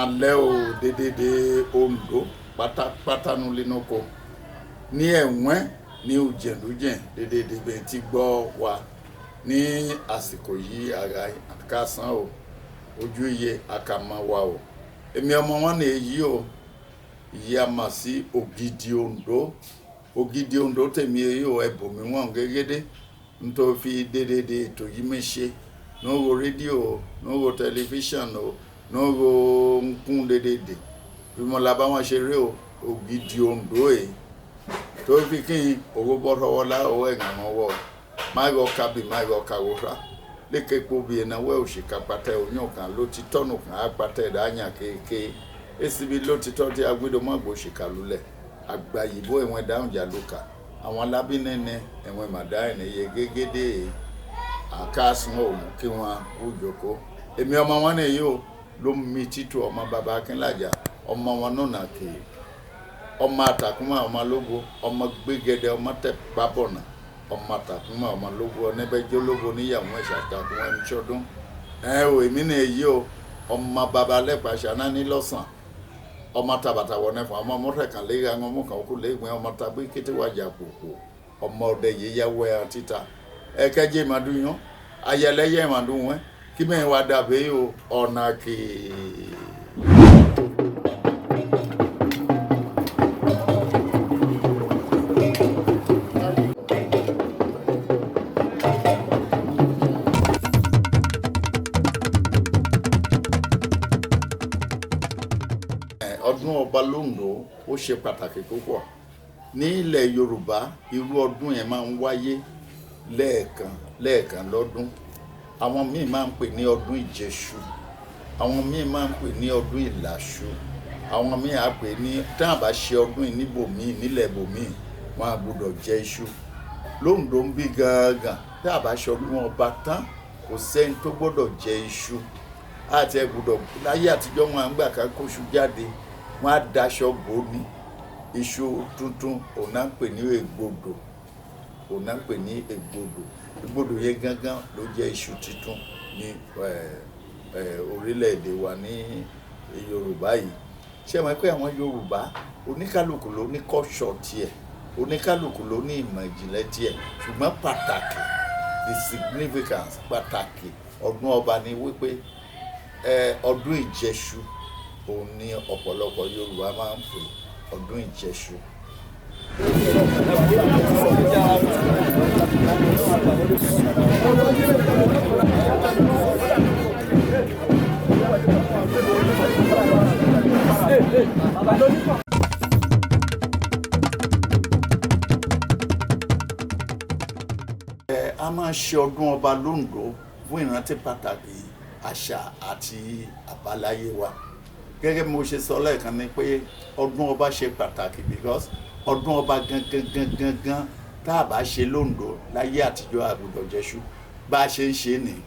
máa lẹ́ o dédédé Ondo pátápátá nu lẹ́nukọ ní ẹ̀wọ̀n ní ojẹ̀lójẹ̀ dédédé bẹ́ẹ̀ ti gbọ́ wa ní àsìkò yìí ara àkàsán o ojú iye àkàmọ́ wa o èmi ọmọ wọn ní èyí o ìyí a mà sí Ògidì Ondo tèmi èyí o ẹ̀bùn mi wọ́n gẹ́gẹ́dẹ́ nítorí fi dédédé ètò yìí mi ṣe n'ogo rédíò n'ogo tẹlifíṣàn o n'ogo nkún dédédé bí mo la bá wọn ṣe rí o Ògidì Ondo yìí tó fi kí n owó bọ́ tọwọ́ lá owó ẹ̀gàn ọwọ́ máìgọ́ kábì máìgọ́ kàwọ́fà lékè kó bí ẹ̀náwó òṣìkà pàtẹ́ òyìn kan ló ti tọ́nù kan á pàtẹ́ ìdáyà kéèké èsì bí ló ti tọ́ tí agbédò mọ́gbò òṣìkà lulẹ̀ àgbà yìbó ẹ̀wọ̀n dáhùn jà lóka àwọn alábínẹ́nẹ́ ẹ̀wọ̀n màdá ẹ̀nẹ́yẹ gégédé àkàsùn òun kí wọ́n kú jòkó èmi ọmọ wọn nìyí o ló mi títú ọmọ bàbá Akínlàjà ọmọ wọn náà kéè ọmọ àtàkùnmá ọmọ lógo ọmọ gbégede ọmọ tẹpábọnà ọmọ àtàkùnmá ọmọ lógo ọnẹbẹjọ lógo níyàwó ẹṣà àtàkùnmá ẹnìṣọdún o èmi ní èyí o ọmọ bàbá lẹpàṣà náà ní lọsàn ọmọ tàbàtà wọ nẹfọ ọmọ mọtẹkàn lẹyìn àwọn ọmọ kan kú lẹyìn ọmọ tàbí kétéwàjà pòpò ọmọ ọdẹ yíyáwó ẹ títa ẹkẹjẹ ìmàdúnyán ayẹlẹyẹ ìmàdúnwẹ kí mẹ́rin wá dàbí o ọ̀nà kìí. Ọdún ọba l'Ondo ó ṣe pàtàkì púpọ̀ ní ilẹ̀ Yorùbá irú ọdún yẹn máa ń wáyé lẹ́ẹ̀kan lọ́dún àwọn míì máa ń pè ní ọdún Ìjẹṣu àwọn míì máa ń pè ní ọdún Ìlàṣu àwọn míì á pè ní tí wọ́n bá ṣe ọdún níbòmíì nílẹ̀ bòmíì wọ́n á gbọ́dọ̀ jẹ iṣu l'Ondo ń bí gangan tí a bá ṣe ọdún ọba tán kò sẹ́ni tó gbọ́dọ̀ jẹ iṣu àti ẹ gbọ́dọ̀ láyé àtijọ́ wọn à ń gbà ká kóṣù jáde wọn á daṣọ bò ní iṣu tuntun òun náà ń pè ní ègbodò yẹn gángan ló jẹ́ iṣu tuntun ní orílẹ̀-èdè wa ní Yorùbá yìí ṣé wọn pé àwọn Yorùbá oníkálùkù ló ní kọ́ṣọ̀ tiẹ̀ oníkálùkù ló ní ìmọ̀ ìjìnlẹ̀ tiẹ̀ ṣùgbọ́n pàtàkì the significance pàtàkì ọdún ọba ni wípé ọdún Ìjẹṣu òun ni ọ̀pọ̀lọpọ̀ Yorùbá máa ń pè ọdún Ìjẹṣu. A máa ṣe ọdún ọba l'Ondo fún ìrántí pàtàkì àṣà àti àbáláyé wa gẹ́gẹ́ bí mo ṣe sọ lẹ́ẹ̀kan ni pé ọdún ọba ṣe pàtàkì because ọdún ọba gangan tá a bá ṣe l'Ondo láyé àtijọ́ àgùdọ̀ jẹ́ṣu bá a ṣe ń ṣe nìyí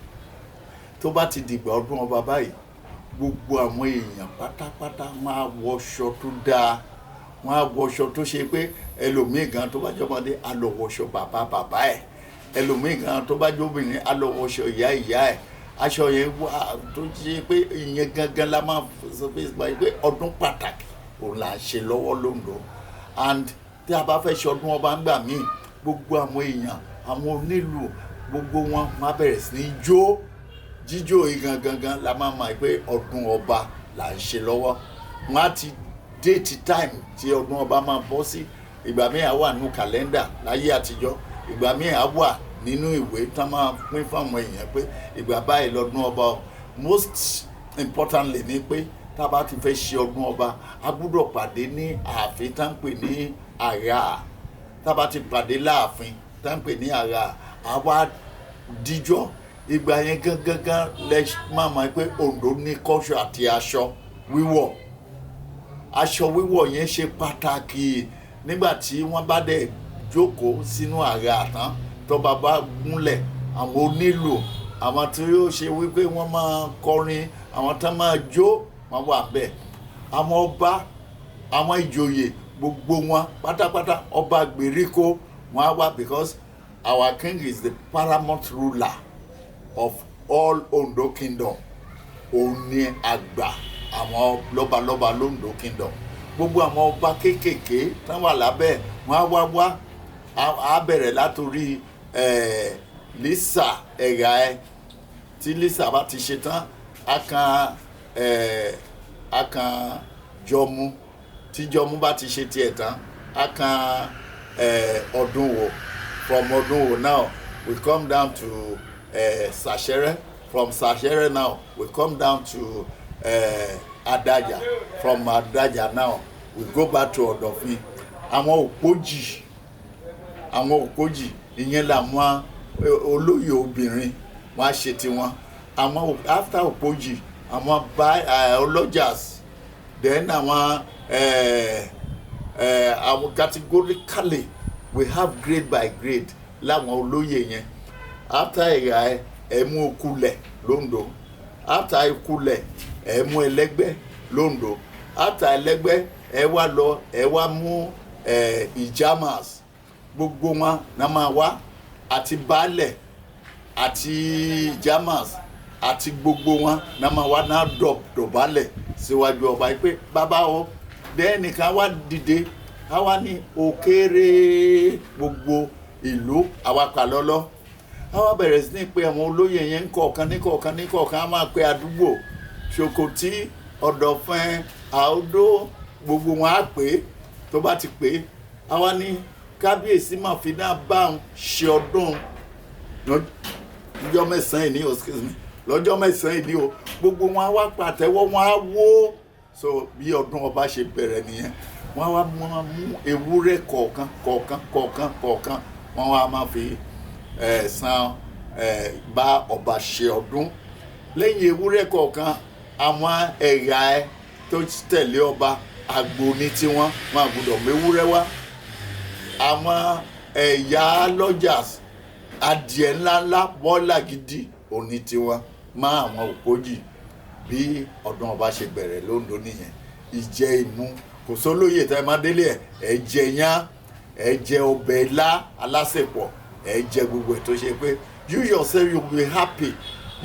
tó bá ti dìgbà ọdún ọba báyìí gbogbo àwọn èèyàn pátápátá máa wọṣọ tó dáa wọn á wọṣọ tó ṣe pé ẹlòmíì gan tó bá jọmọdé á lọ wọṣọ bàbá ẹ̀ ẹlòmíì gan tó bá jóbìnrin á lọ wọṣọ ìyá ẹ̀ aṣọ yẹn wà tó ṣe pé ìyẹn gangan la máa sọ pé ọdún pàtàkì òun là ń ṣe lọ́wọ́ l'Ondo and tí a bá fẹ́ ṣe ọdún ọba ń gbà míì gbogbo àwọn èèyàn àwọn onílù gbogbo wọn máa bẹ̀rẹ̀ sí ní jíjó yìí gangan la máa mọ̀ pé ọdún ọba là ń ṣe lọ́wọ́ wọn á ti déètì time tí ọdún ọba máa bọ́ sí ìgbà míì á wà nínú kàlẹ́ndà láyé àtijọ́ ìgbà míì á wà nínú ìwé tí wọ́n máa pín fáwọn èèyàn pé ìgbà báyìí lọ́dún ọba most importantly ni pé tá a bá ti fẹ́ ṣe ọdún ọba a gbọ́dọ̀ pàdé ní ààfin tá ń pè ní àrà tá a bá ti pàdé láàfin tá ń pè ní àrà àwa díjọ́ ìgbà yẹn gangan lẹ máa mọ̀ pé Ondo ní culture àti aṣọ wíwọ̀ yẹn ṣe pàtàkì nígbà tí wọ́n bá dẹ̀ jókòó sínú àrà tán tọba bá gúnlẹ̀ àwọn onílù àwọn tí yóò ṣe wípé wọ́n máa kọrin àwọn tán máa jó wọ́n wà bẹ́ẹ̀ àwọn ọba àwọn ìjòyè gbogbo wọn pátápátá ọba gbèríko wọn á wá because our king is the paramount ruler of all Ondo kingdom òun ni àgbà àwọn lọ́balọ́ba l'Ondo kingdom gbogbo àwọn ọba kéékèèké tán wà lábẹ́ wọn wá á bẹ̀rẹ̀ látòrí Lísà ẹ̀yà ẹ̀ tí Lísà bá ti ṣe tán á kan Jọmú tí Jọmú bá ti ṣe tiẹ̀ tán á kan Odun. From Odun now we come down to Sashere. From Sashere now we come down to Adaja. From Adaja now we go back to Odofin. Àwọn Òpójì ìyẹn làwọn olóyè obìnrin wọ́n á ṣe tiwọn. Àwọn after Òpójì àwọn ọlọ́jàs then àwọn categorically we have grade by grade láwọn olóyè yẹn. After ẹ̀yà ẹ̀ mú Okulẹ̀ l'Ondo. After Okulẹ̀ ẹ̀ mú Ẹlẹ́gbẹ́ l'Ondo. After Ẹlẹ́gbẹ́ ẹ wá mú Ìjàmàs. Gbogbo wọn náà máa wá àti baálẹ̀ àti Ìjàmàs àti gbogbo wọn náà máa wá náà dọ̀bálẹ̀ síwájú ọba pé bàbá o dẹ́nìkan wá dìde àwa ní òkèrè gbogbo ìlú àwa Kàlọ́lọ́ àwa bẹ̀rẹ̀ sí ní pé àwọn olóyè yẹn ń kọ̀ọ̀kan á máa pe àdúgbò Ṣòkòtí Ọ̀dọ̀fin Àódó gbogbo wọn á pè é tó bá ti pè é àwa ní kábíyèsí máa fi náà bá ń ṣe ọdún lọ́jọ́ mẹ́sàn-án ní lọ́jọ́ mẹ́sàn-án ní o gbogbo wọn á wá pàtẹ́wọ́ wọn á wó so bí ọdún ọba ṣe bẹ̀rẹ̀ nìyẹn wọ́n wá mú ewúrẹ́ kọ̀ọ̀kan wọ́n wá máa fi san bá ọba ṣe ọdún lẹ́yìn ewúrẹ́ kọ̀ọ̀kan àwọn ẹ̀yà ẹ̀ tó tẹ̀lé ọba àgbò ní tiwọn wọn àgbọ́dọ̀ mewúrẹ́ wá àwọn ẹ̀yà lọ́jàs adìẹ ńláńlá bọ́ọ̀là gidi òní tiwọn má àwọn Òpójì bí ọdún ọba ṣe bẹ̀rẹ̀ l'Ondo nìyẹn ìjẹ ìmú kò sólóyè tẹ́ máa délé ẹ̀ jẹ yán ẹ̀ jẹ ọbẹ̀ ilá alásèpọ̀ ẹ̀ jẹ gbogbo ẹ̀ tó ṣe pé you yourself you will be happy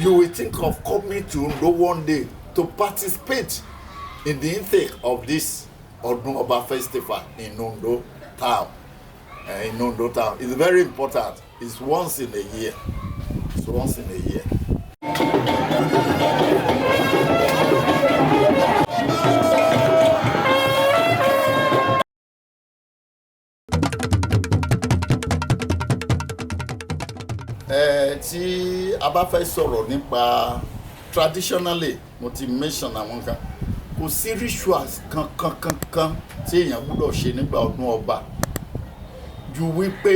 you will think of coming to Ondo one day to participate in the intake of this Odun Oba festival in Ondo town. In Ondo town. It's very important. It's once in a year. It's once in a year. Tí a bá fẹ́ sọ̀rọ̀ nípa traditionally mo ti mention àwọn kan kò sí rituals kankan tí èèyàn gbọ́dọ̀ ṣe nígbà ọdún ọba ju wípé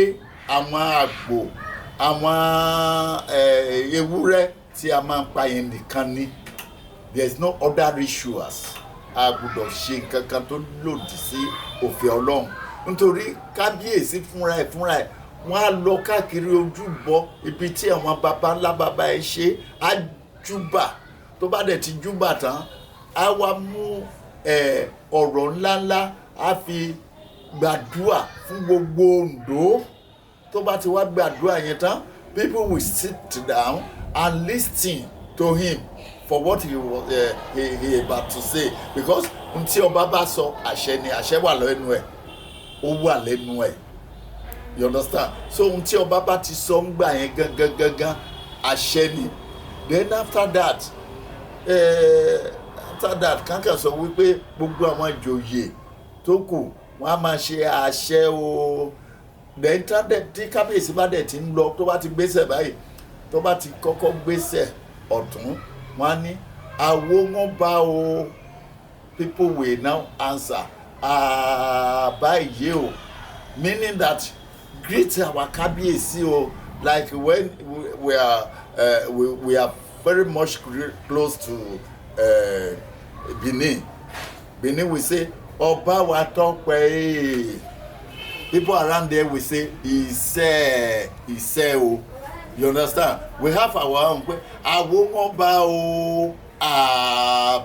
àwọn àgbò àwọn ewúrẹ́ tí a máa ń pa yẹn nìkan ni there is no other rituals a gbọ́dọ̀ ṣe kankan tó lòdì sí òfin Ọlọ́run nítorí kábíyèsí fúnra ẹ̀ wọ́n á lọ káàkiri ojúbọ ibi tí àwọn baba ńlá baba ẹ̀ ṣe á júbà tó bá dẹ̀ ti júbà tán á wá mú ọ̀rọ̀ ńláńlá á fi gbàdúà fún gbogbo Ondo tó bá ti wá gbàdúà yẹn tán people will sit down and listen to him for what he was he about to say because ntí ọba bá sọ àṣẹ ni àṣẹ wà lẹ́nu ẹ̀ ó wà lẹ́nu ẹ̀ you understand so ntí ọba bá ti sọ ń gbà yẹn gangan àṣẹ ni then after that kankan sọ wípé gbogbo àwọn ìjòyè tó kù wọ́n á máa ṣe àṣẹ o then tí kábíyèsí bá dẹ̀ ti ń lọ tó bá ti gbéṣẹ̀ báyìí tó bá ti kọ́kọ́ gbéṣẹ̀ ọ̀tún wọ́n á ní àwo wọn bá o people will now answer báyìí o meaning that greet our kábíyèsí o like when we are very much close to Benin we say ọba wa tọ́pẹ́ people around there we say ìṣe o you understand we have our own pé àwo wọn bá o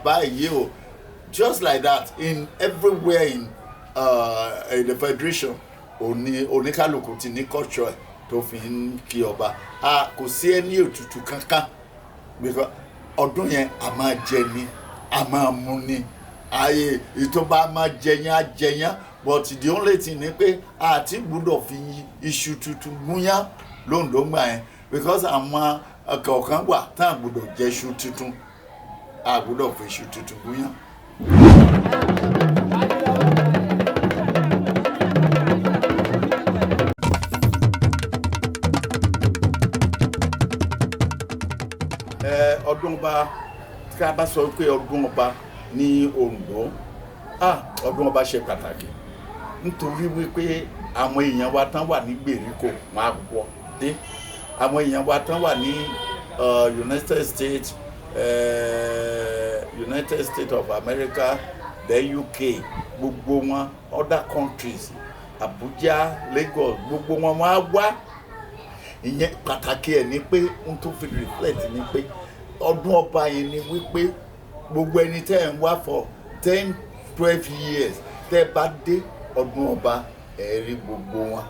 báyìí o just like that in everywhere in the federation oníkálukú ti ní culture tó fi ń kí ọba kò sí ẹni òtútù kankan because ọdún yẹn a máa jẹ ni a máa mú ni ayé ìtọ́ bá máa jẹyán but the only thing ni pé àti gbọ́dọ̀ fi iṣu tuntun gúnyán lóńdó gbà yẹn because àwọn kọ̀ọ̀kan wà tá à gbọ́dọ̀ jẹ iṣu tuntun a gbọ́dọ̀ fi iṣu tuntun gúnyán. Ọdún Ọba tí a bá sọ pé ọdún Ọba ní Ondo ọdún Ọba ṣe pàtàkì nítorí wípé àwọn èèyàn wa tán wà ní gbèríko wọn á wọ dé àwọn èèyàn wa tán wà ní United States of America, the UK, gbogbo wọn other countries, Abuja, Lagos, gbogbo wọn á wá. Ìyẹn pàtàkì ẹ̀ ni pé n tó fi reflect ni pé ọdún Ọba yẹn ni wípé gbogbo ẹni tẹ́ ń wá for 10-12 years tẹ́ bá dé ọdún Ọba ẹ rí gbogbo wọn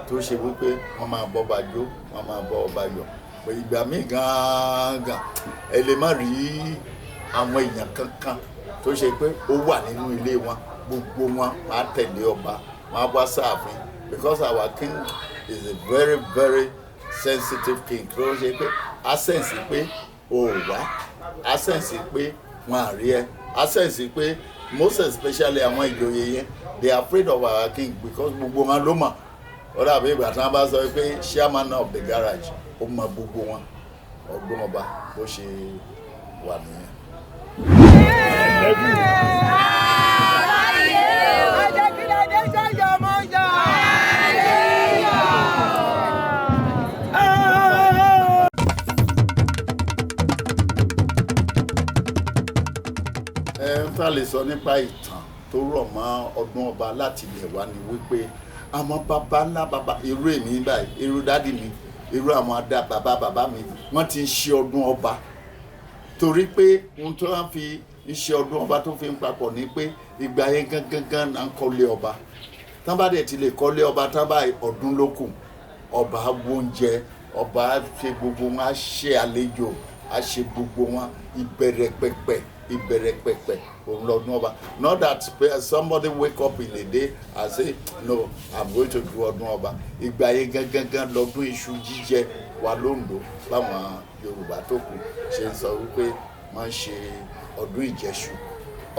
tó ṣe wípé wọ́n máa bọ́ ọba jó wọ́n máa bọ́ ọba yọ̀ pé ìgbà míì gan-an ẹ lè má rí àwọn èèyàn kankan tó ṣe pé ó wà nínú ilé wọn gbogbo wọn máa tẹ̀lé ọba máa wá sáàfin because our king is a very very sensitive king tó ṣe pé a sense pé o wá a sense pé wọn à rí ẹ a sense pé most especially àwọn ìjòyè yẹn they are afraid of our king because gbogbo wọn ló mọ̀ ó dàbí ìgbà tí wọ́n bá sọ pé chairman of the garage ó mọ gbogbo wọn ọdún Ọba bó ṣe wà nìyẹn. Tá lè sọ nípa ìtàn tó rọ̀ mọ́ ọdún Ọba láti ilẹ̀ wa ni wípé àwọn baba ńlá baba irú èmi báyìí irú dádì mi irú àwọn adá bàbá mi wọ́n ti ń ṣe ọdún Ọba torí pé ohun tó wá fi iṣẹ́ ọdún Ọba tó fi ń papọ̀ ni pé ìgbà yẹn gangan náà ń kọ́lé ọba tán bá dẹ̀ ti lè kọ́lé ọba tán bá ọdún ló kù ọba oúnjẹ ọba ṣe gbogbo wọn á ṣe àlejò á ṣe gbogbo wọn ìbẹ̀rẹ̀ pẹ̀pẹ̀ òun lọ́dún Ọba not that somebody wake up in a day and say no I'm going to do ọdún Ọba ìgbà yẹn gangan lọ́dún iṣu jíjẹ wa lóńdó báwọn Yorùbá tó kù ṣe ń sọ wípé máa ń ṣe ọdún Ìjẹṣu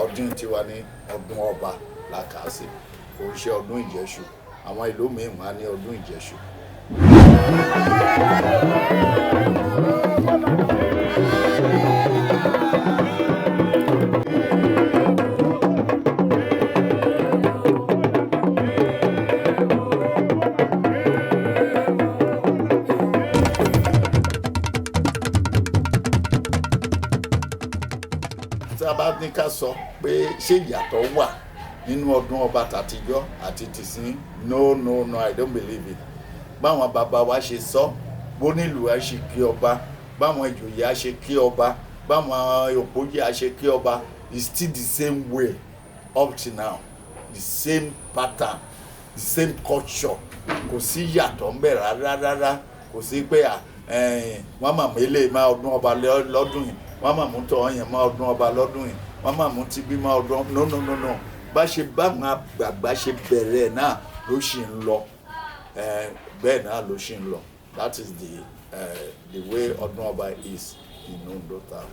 ọdún tiwa ní ọdún Ọba làkàsí kò ń ṣe ọdún Ìjẹṣu àwọn ìlú mìíràn á ní ọdún Ìjẹṣu. Bá ní ká sọ pé ṣé ìyàtọ̀ wà nínú ọdún Ọba tàtijọ́ àti tìsín no I don't believe it. Báwọn bàbá wa ṣe sọ bó nílùú á ṣe kí ọba báwọn ìjòyè á ṣe kí ọba báwọn òpóyè á ṣe kí ọba is still the same way up to now, the same pattern, the same culture. Kò sí yàtọ̀ ńbẹ̀ rárá kò sí pé wọ́n máa mélé máa ọdún Ọba lọ́dún yìí wọ́n máa mú tọ́ ọyàn máa ọdún Ọba lọ́dún yìí wọ́n máa mú tibí máa ọdún no bá ṣe báwọn àgbààgbà ṣe bẹ̀rẹ̀ náà ló ṣì ń lọ bẹ́ẹ̀ náà ló ṣì ń lọ. That is the way ọdún Ọba is in Ondo town.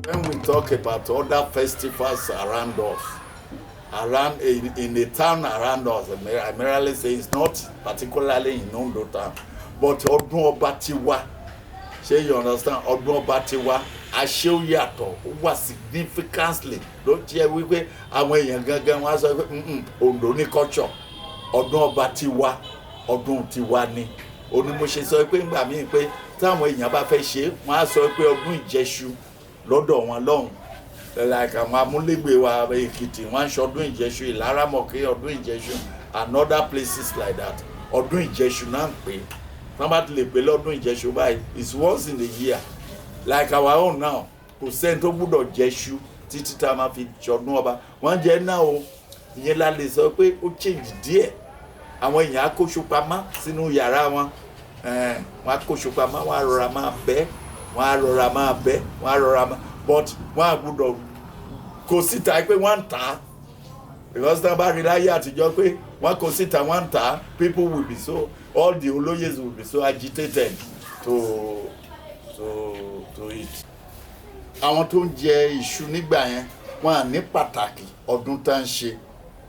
When we talk about other festivals around us, in the town around us, I merely say it's not particularly in Ondo town, but ọdún Ọba tiwa, ṣé you understand? Ọdún Ọba tiwa àṣẹ yàtọ̀ wà significantly ló jẹ́ wípé àwọn èèyàn gangan wọ́n á sọ pé Ondo ní culture ọdún Ọba tiwa ọdún tiwa ni onímọ̀ṣe sọ pé ńgbà míì pé táwọn èèyàn bá fẹ́ ṣe wọ́n á sọ pé ọdún Ìjẹṣu lọ́dọ̀ wọn lọ́hùn like àwọn amúlégbè wa Èkìtì wọ́n ń ṣọdún Ìjẹṣu Ìlaramọ̀kí ọdún Ìjẹṣu and other places like that ọdún Ìjẹṣu náà ń pè wọ́n bá ti lè pè lọ́dún Ìjẹṣu báyìí it's once in a year like our own now kò sẹ́ni tó gbúdọ̀ jẹ́ṣu títí tá a máa fi ṣọdún Ọba wọ́n jẹ́ náà o ìyẹn la lè sọ pé ó change díẹ̀ àwọn èèyàn á kóṣù pamọ́ sínú yàrá wọn wọ́n á kóṣù pamọ́ wọ́n á rọra máa bẹ́ wọ́n á rọra máa bẹ́ wọ́n á rọra máa but wọ́n á gbọ́dọ̀ kó síta pé wọ́n ń tà á because tí wọ́n bá rí láyé àtijọ́ pé wọ́n kó síta wọ́n ń tà á people will be so all the olóyès will be so agitated to it. àwọn tó ń jẹ iṣu nígbà yẹn wọ́n á ní pàtàkì ọdún tá ń ṣe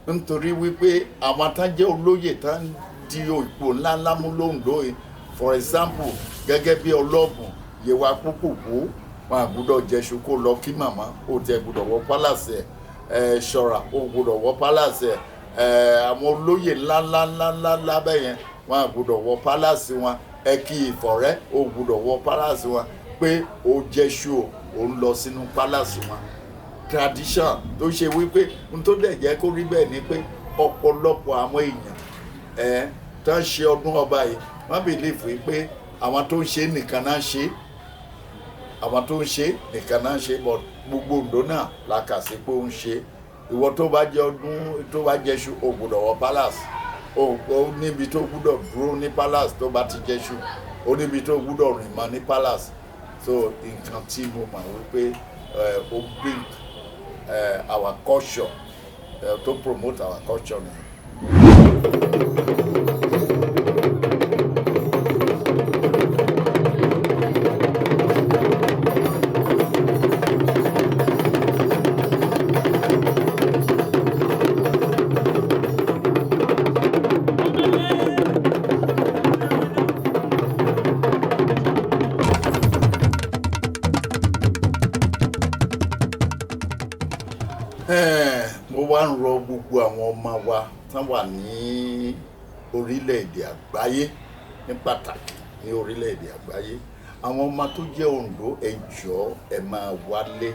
nítorí wípé àwọn tá jẹ́ olóyè tá ń di ipò ńláńlá mú lóńdó yìí for example gẹ́gẹ́ bí ọlọ́bùn Yewa Kúkúkú wọn àgbúdọ̀ jẹ́ṣu kó lọ kí màmá ó tẹ gbúdọ̀ wọ pálàsì ẹ̀ ṣọ́ra ó gbúdọ̀ wọ pálàsì ẹ̀ àwọn olóyè ńláńláńláńlá bẹ́yẹn wọn àgbúdọ̀ wọ pálàsì wọn ẹ kí ìfọ̀rẹ́ ó gbúdọ̀ wọ pálàsì wọn pé ó jẹ́ṣu ó ń lọ sínú pálàsì wọn tradition tó ṣe wípé n tó dẹ̀ jẹ́ kó rí bẹ́ẹ̀ ni pé ọ̀pọ̀lọpọ̀ àwọn èèyàn tó ń ṣe ọdún ọba yìí wọ́n believe wípé àwọn tó ń ṣe nìkan náà ṣe àwọn tó ń ṣe nìkan náà ṣe but gbogbo Oǹdó náà la kà sí pé ó ń ṣe ìwọ tó bá jẹ ọdún tó bá jẹṣu ó gbọ́dọ̀ wọ palace ó níbi tó gbọ́dọ̀ dúró ní palace tó bá ti jẹṣu ó níbi tó gbọ́dọ̀ rìn mọ́ ní palace so nǹkan tí mo mọ̀ wípé ó bring our culture to promote our culture. Mo wá ń rọ gbogbo àwọn ọmọ wa tán wà ní orílẹ̀-èdè àgbáyé ní pàtàkì ní orílẹ̀-èdè àgbáyé àwọn ọmọ tó jẹ́ Oǹdó ẹ jọ̀ọ́ ẹ máa wálé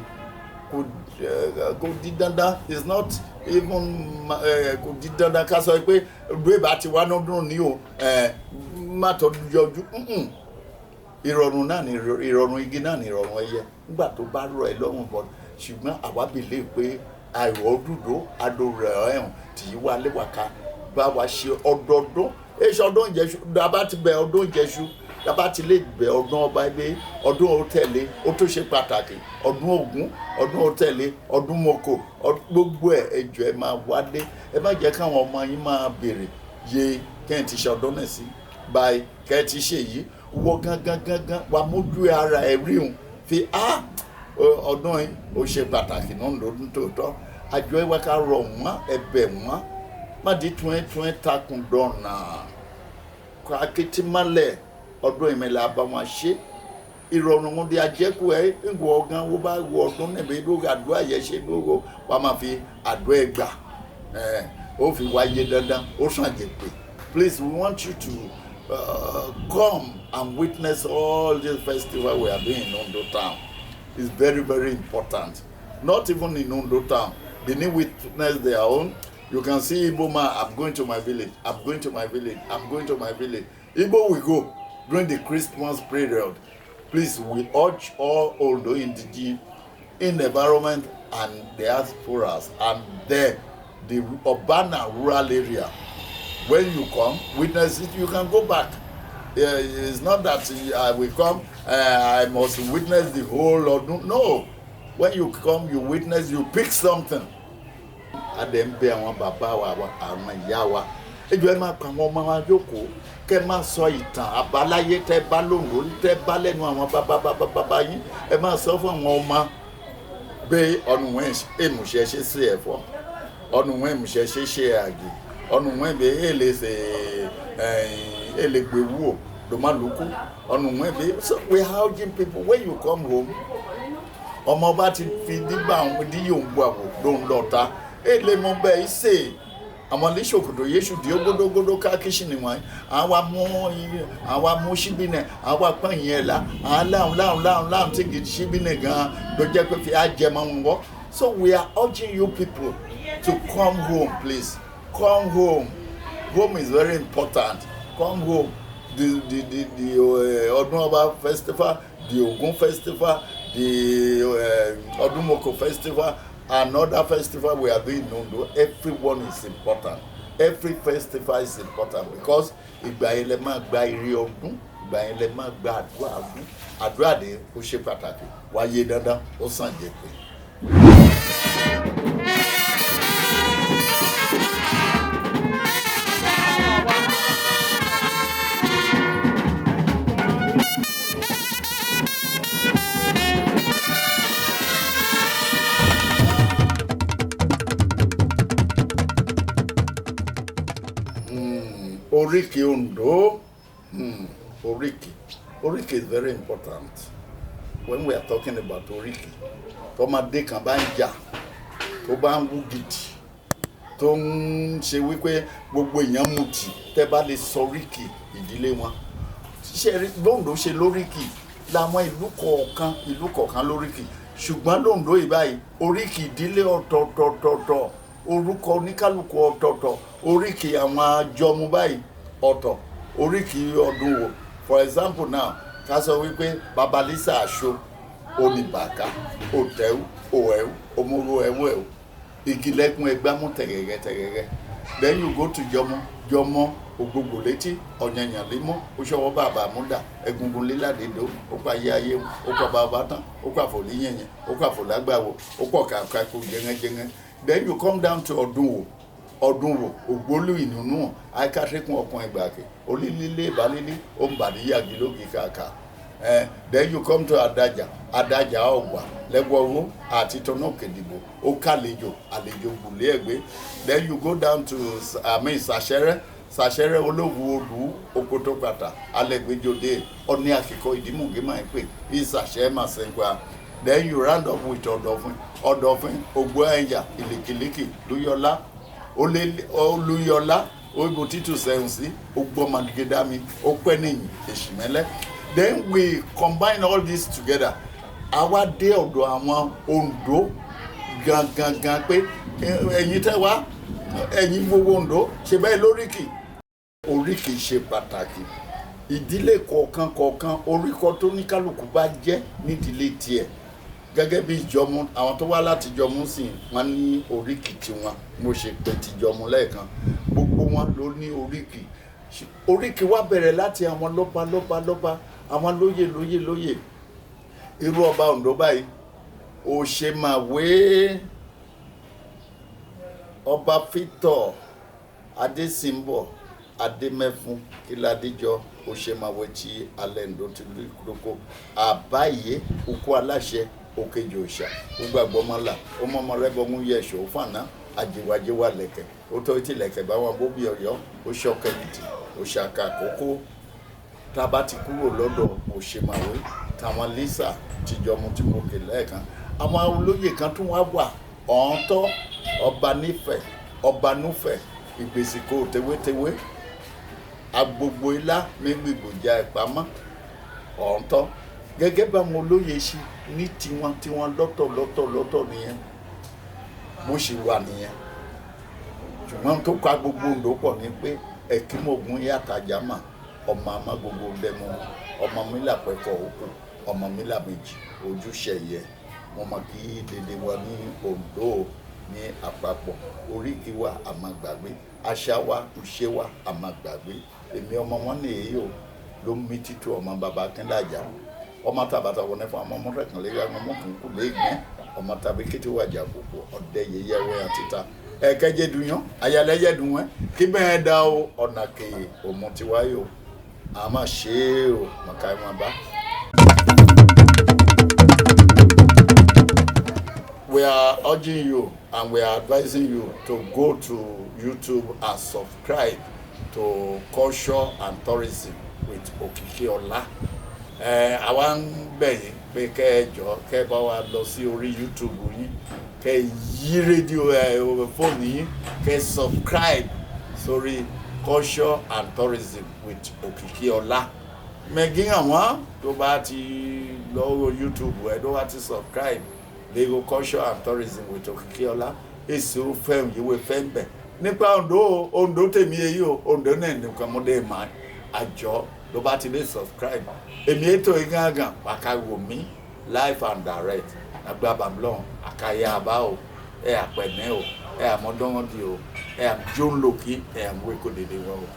kò di dandan it's not even kò di dandan ká sọ pé bébà ti wá lọ́dún ní o má tọ́jú yọjú ìrọ̀rùn náà ni ìrọ̀rùn igi náà ni ìrọ̀rùn ẹyẹ nígbà tó bá rọ̀ ẹ́ lọ́rùn bọ̀ ṣùgbọ́n àwa believe pé àìrọ̀ òdùdó adòrò ẹ̀hún tí yí wá léwàká bá wa ṣe ọdọọdún èṣù ọdún ìjẹṣu dábà ti bẹ ọdún ìjẹṣu dábà ti lè bẹ ọdún ọba ẹgbẹ́ ọdún òtẹ̀lé ó tó ṣe pàtàkì ọdún Ògún ọdún òtẹ̀lé ọdún moko gbogbo ẹ jọ̀ọ́ ẹ máa wálé ẹ má jẹ́ káwọn ọmọ yín máa béèrè yé kẹ́hìn ti ṣe ọdún náà sí báyìí kẹ́hìn ti ṣe yìí wọ gángan wà mójú ara ẹ rí òun fi ọdún yìí ó ṣe pàtàkì náà lọ́dún tòótọ́ àjọ ìwà ká rọ̀ wọ́n ẹ̀bẹ̀ wọ́n má di tún takùn dọ̀nà kó akétí mọ́lẹ̀ ọdún ìmẹ̀lẹ̀ àbá wọn ṣe ìrọ̀rùn wọn di àjẹkù ẹ̀ ńgbọ́ ọ̀gán wọ́n bá wọ ọdún níbi lórí àdúrà yẹn ṣe lóko wọ́n máa fi àdúrà ẹ̀ gbà ó fi wáyé dandan ó sàn jẹ̀pẹ̀. Please, we want you to come and witness all this festival we are doing in Ondo town. Is very, very important. Not even in Ondo town. They need witness their own. You can see Igbo man, I'm going to my village, I'm going to my village, I'm going to my village. Igbo will go during the Christmas period. Please, we urge all Ondo indigenous in the environment and diasporas and the urban and rural area. When you come, witness it, you can go back. It's not that I will come, I must witness the whole or no. When you come, you witness, you pick something. Adembe àwọn bàbá wa àwọn ìyá wa. Ẹjọ́ ẹ máa pa àwọn ọmọ wa jókòó. Kẹ́ máa sọ ìtàn àbáláyé tẹ́ bá lóńdó tẹ́ bá lẹ́nu àwọn bàbá yín. Ẹ máa sọ fún àwọn ọmọ pé ọ̀nù wọn èmùṣẹ́ ṣe sí ẹ̀fọ́. Ọ̀nù wọn èmùṣẹ́ ṣe àgì. Ọ̀nù wọn èlé ṣe elegbewu domaluku onunwebe. So we are urging people when you come home ọmọ bá ti fi dígbà àwọn díyòǹgbò àwò lóun lọta ele mo bẹ ise àwọn léṣòkòtò yéṣù di ógódógódó káàkiri ni wọn àwa mú ṣíbínẹ àwa pẹ̀yìn ẹ̀ la àwọn láhùn tí kì í ṣíbínẹ gan ló jẹ́ pé fi àjẹmọ́ wọn wọ́. So we are urging you people to come home, please. Come home. Home is very important. Come home. The Odun Oba festival, the Ogun festival, the Odun Moko festival, Another festival we are doing in Ondo, everyone is important. Every festival is important because ìgbà yẹn lẹ máa gba ire ọdún, ìgbà yẹn lẹ máa gba àdúrà ọdún. Àdúrà dé ó ṣe pàtàkì, wáyé dandan, ó sàn jẹ pé. Oriki Ondo, Oriki is very important. When we are talking about Oriki, tọ́mọdé kan bá ń jà, tó bá ń wú gidi, tó ń ṣe wípé gbogbo èèyàn mutí, tẹ́ bá lè sọ Oriki ìdílé wọn. Ṣé Lóńdó ṣe lóríkì láwọn ìlú kọ̀ọ̀kan lóríkì, ṣùgbọ́n Lóńdó ìbáyìí Oriki ìdílé ọ̀tọ̀ọ̀tọ̀. Orúkọ oníkálùkù ọ̀tọ̀ọ̀tọ̀, oríkì àwọn àjọmú báyìí ọ̀tọ̀, oríkì ọdún wo. For example now, ká sọ wípé babalisa aṣọ oníbàkà òtẹ́wù òwẹ́wù òmòrò ẹ̀wù ìgìlẹ́kùn ẹgbàmú tẹ̀gẹ̀gẹ̀. Then you go to jọmọ ògbógbò létí ọ̀nyànyàn límọ́ oṣọwọ́ bàbá múdà egungun líládédó ó pa ayé ó pa bàbá tán ó pa àfòlíyẹ̀yẹ̀ ó pa àfòlágbàwò ó pọ̀ kàkàkù jẹ́ngẹ́jẹ́ngẹ́. Then you come down to Odun Oba, Ogbolu Inunu, Aikashekun Okun Egbake, Olilile Balili, Ombadiya Gilogi Kaka. Then you come to Adaja Ogwa, Legwawo, Atitono Kedibo, Okalejo, Alejo Bulegbe. Then you go down to Sashere Olowu Odu, Okotokata, Alegbejo De, Oniakiko Idimugema Ekwe, Isashe Masenkwa. Then you round up with Odofin, Ogwaya, Ilikiliki, Luyola, Oluyola, Oibotitu Sensi, Ogbomanigedami, Okwenin, Eshimele. Then we combine all this together. Our day of Doama, Ondo, Gan, ẹ̀yin tẹ́ wá, ẹ̀yin gbogbo Ondo, ṣe bẹ́ẹ̀ lóríkì. Oriki ṣe pàtàkì. Ìdílé kọ̀ọ̀kan, orúkọ tó ní kálukú bá jẹ́ nídìílé tiẹ̀. Gẹ́gẹ́ bí ìjọmú, àwọn tó wá láti jọmú sí wọn ní oríkì tiwọn, mo ṣe pé ti jọmú lẹ́ẹ̀kan, gbogbo wọn ló ní oríkì. Oríkì wá bẹ̀rẹ̀ láti àwọn lọ́ba, àwọn lóyè. Irú ọba Ondo báyìí, Osemawe, ọba Fítọ̀, Adesumbo, Ademefun, Kiladejo, Osemawe ti Alendo ti lóko, àbáyé, òkú aláṣẹ, òkèjì òṣà, gbogbo mọ́lá, ọmọ rẹ̀ bọ́ mú yẹ ṣòó fàná, àjèwàjèwà lẹ̀kẹ̀, ó tó ti lẹ̀kẹ̀ bá wọn bóbí ọ̀yọ́, ó ṣọ́kẹ́ gidi, òṣàkà kókó, tábà ti kúrò lọ́dọ̀ Osemawe, táwọn Lisa ti jọmọ tí mo kè lẹ́ẹ̀kan. Àwọn olóyè kan tún wá wà, ọ̀ọ́ntọ́, ọba nífẹ̀ẹ́, ọba núfẹ̀ẹ́, ìgbèsìkò tewétewé, agbogbo ilá mégbègbòjà ìpamọ́, ọ̀ọ́ntọ́. Gẹ́gẹ́ bá àwọn olóyè ṣe ní tiwọn lọ́tọ̀ nìyẹn, bó ṣe wà nìyẹn. Ṣùgbọ́n tó ká gbogbo Ondo pọ̀ ní pé ẹ̀kímọ̀gún yàtàjà mà, ọmọ àmọ́ gbogbo dẹmu, ọmọ mílà pẹ̀kọ̀ òkú, ọmọ mílà méjì, ojúṣẹ̀yẹ. Mo mọ̀ kí dédé wa ní Ondo ní àpapọ̀, oríkì wa àmàgbàgbé, àṣà wa, ìṣe wa àmàgbàgbé. Èmi ọmọ wọn ní èyí ò ló mí títú ọmọ bàbá Akínlájà. Ọmọ tàbátà wọn ní fún àwọn ọmọ rẹ̀ kan lè yá ọmọ kúnkún lẹ́gbẹ̀ẹ́, ọmọ tàbí kété wàjà gbogbo ọ̀dẹ yẹyẹ wẹ́ àtìta. Ẹ̀kẹ́jẹ́ dùnyán, ayálẹ́yẹ dùn wẹ́, kí bẹ́ẹ̀ dá o, ọ̀nà kèé, òmù ti wáyé o. Àmà ṣe é o, màkà ìwọ̀n bá. We are urging you and we are advising you to go to YouTube and subscribe to Culture and Tourism with Okikiola. Àwa ń bẹ̀ yín pé kẹ́ ẹ jọ̀ọ́ kẹ́ bá wa lọ sí orí YouTube yín, kẹ́ yí rédíò fóònù yín, kẹ́ subscribe sórí Culture and Tourism with Okikiola. Mẹ̀gí àwọn tó bá ti lọ́wọ́ YouTube ẹ̀ tó bá ti subscribe Lego Culture and Tourism with Okikiola. Èso fẹ́m yíwé fẹ́m bẹ̀. Nípa Ondo tèmi èyí o, Ondo náà nìkan mo dé máa àjọ ló bá ti lè subscribe. Èmi ètò ìgángan pàkàwò mi live and direct. Àgbà bàmlọ́n àkàyà àbá o. ẹ àpẹ̀nẹ́ o ẹ àmọ́dánwọ́dì o ẹ àmjóńlòkí ẹ àmúwékò dédé wọn o.